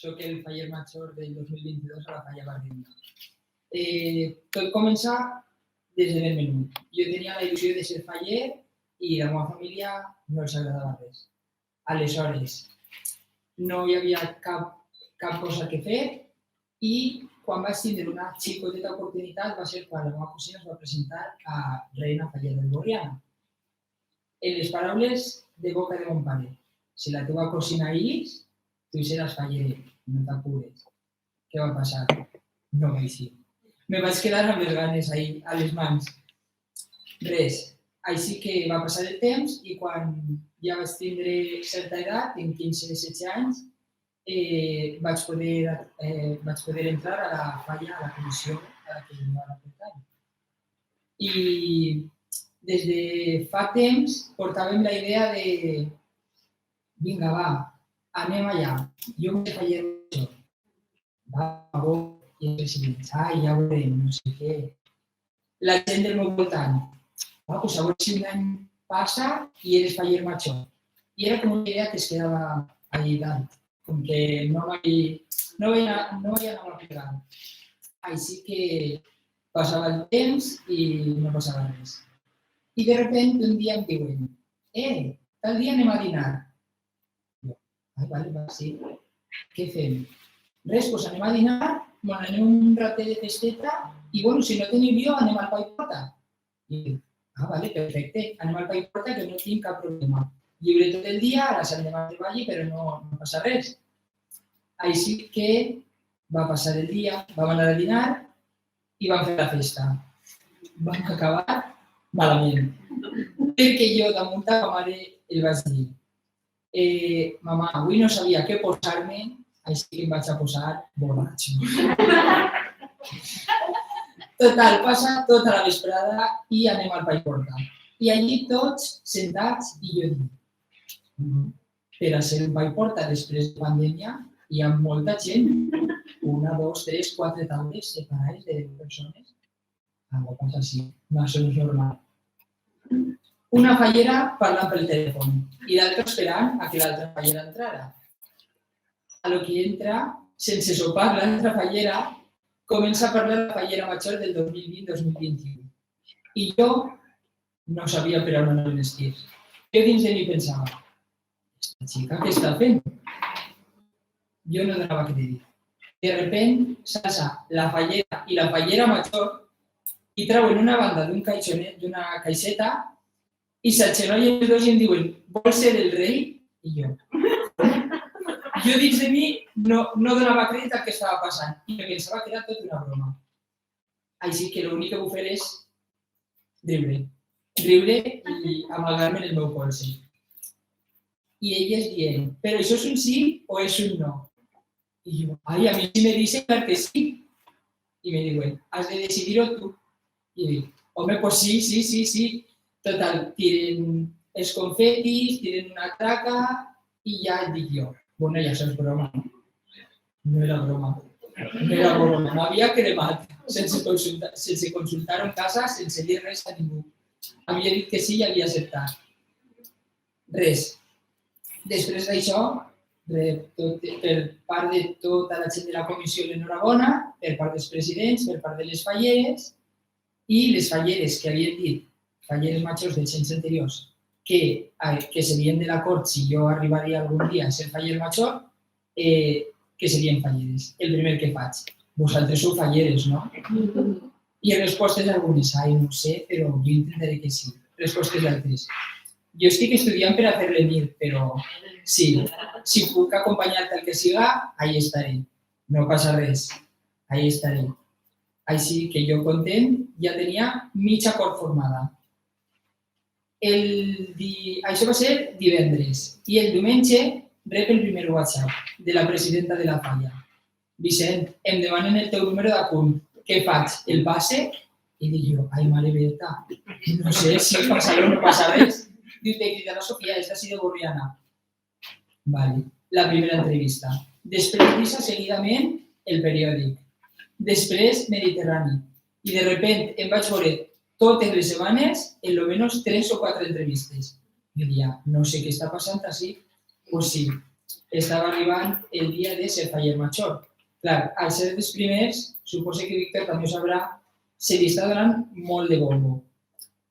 soc el faller major del 2022 a la Falla Barrenda. Tot comença des de ben menut. Jo tenia la il·lusió de ser faller i la meva família no els agradava res. Aleshores, no hi havia cap cosa que fer i quan vaig tindre una xicoteta oportunitat va ser quan la meva cosina es va presentar a reina Faller del Borriana. En les paraules de boca de mon pare, si la teva cosina és, tu seràs faller, no t'apures. Què va passar? No vaig ser. Me vaig quedar amb les ganes ahí, a les mans. Res. Així que va passar el temps i quan ja vaig tindre certa edat, en 15-16 anys, vaig poder entrar a la falla, a la comissió a la que jo ara pertany. I des de fa temps portàvem la idea de vinga, va, anem allà, jo em faller això. Va, i el president, ja ho veurem, no sé què. La gent del meu voltant, va, doncs a veure si un any passa i eres faller major. I era com una idea que es quedava allà dalt, com que no vaig anar aplicant. Així que passava el temps i no passava res. I de sobte un dia em diuen, tal dia anem a dinar. Vale, sí. Què fem? Res, doncs anem a dinar, anem un ratet de festeta i, si no teniu lío, anem al Pa i Porta. I dic, vale, perfecte, anem al Pa i Porta que no tinc cap problema. Lliure tot el dia, a la Sant Demà treballi, però no passa res. Així que va passar el dia, vam anar a dinar i vam fer la festa. Vam acabar malament, perquè jo damunt a ma mare el vaig dir mamà, avui no sabia què posar-me, així que em vaig a posar borratxo. Total, passa tota la vesprada i anem al Pa i Porta. I allí tots sentats i jo dic, per a ser un Pa i Porta després de pandèmia hi ha molta gent, 1, 2, 3, 4 taules separades de 10 persones. Algo passa així, no, això no és normal. Una fallera parlant pel telèfon i l'altra esperant a que l'altra fallera entrara. A lo que entra, sense sopar, l'altra fallera comença a parlar de la fallera major del 2020-2021. I jo no sabia per on anar els tirs. Jo dins de mi pensava, aquesta xica què està fent? Jo no donava crèdit. De sobte s'alça la fallera i la fallera major i treuen una banda d'una caixeta i s'agenollen els dos i em diuen, vols ser el rei? I jo dins de mi no donava crèdit al que estava passant i me pensava que era tot una broma. Així que l'únic que vull fer és riure i amagar-me en el meu polze. I elles dient, però això és un sí o és un no? I jo, a mi sí me dicen que sí. I me diuen, has de decidir-ho tu. I dic, home, pues sí. Total, tiren els confetis, tiren una traca i ja et dic jo, bueno, ja això és broma, no? No era broma, m'havia cremat sense consultar-ho en casa, sense dir res a ningú. Havia dit que sí i havia acceptat. Res. Després d'això, per part de tota la gent de la comissió l'enhorabona, per part dels presidents, per part de les falleres, i les falleres que havien dit, falleres majors dels anys anteriors, que serien de l'acord si jo arribaria algun dia a ser faller major, que serien falleres. El primer que faig, vosaltres sou falleres, no? I respostes algunes, no sé, però jo intentaré que sí. Respostes d'altres. Jo estic estudiant per a fer l'EMIR, però sí, si puc acompanyar-te al que siga, ahí estaré. No passa res, ahí estaré. Així que jo content, ja tenia mitja cort formada. Això va ser divendres i el diumenge rep el primer WhatsApp de la presidenta de la falla. Vicent, em demanen el teu número d'apunt. Què faig? El passe? I dic jo, ai, mare Berta, no sé si passa o no passa res. Diu, te cridarà Sofia, és d'ací de Borriana. Vale, la primera entrevista. Després d'això, seguidament, el periòdic. Després, Mediterrani. I de sobte em vaig veure totes les setmanes, en almenys 3 o 4 entrevistes. Jo deia, no sé què està passant així. Pues sí, estava arribant el dia de ser faller major. Clar, al ser dels primers, suposo que Víctor també ho sabrà, se li està donant molt de bombo.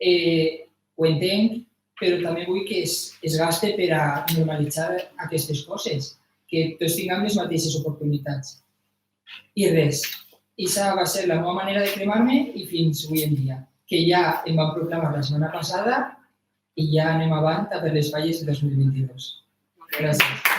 Ho entenc, però també vull que es gaste per a normalitzar aquestes coses, que tots tinguem les mateixes oportunitats. I res, aquesta va ser la meva manera de cremar-me i fins avui en dia, que ja em van proclamar la setmana passada i ja anem avant a per les falles de 2022. Gràcies.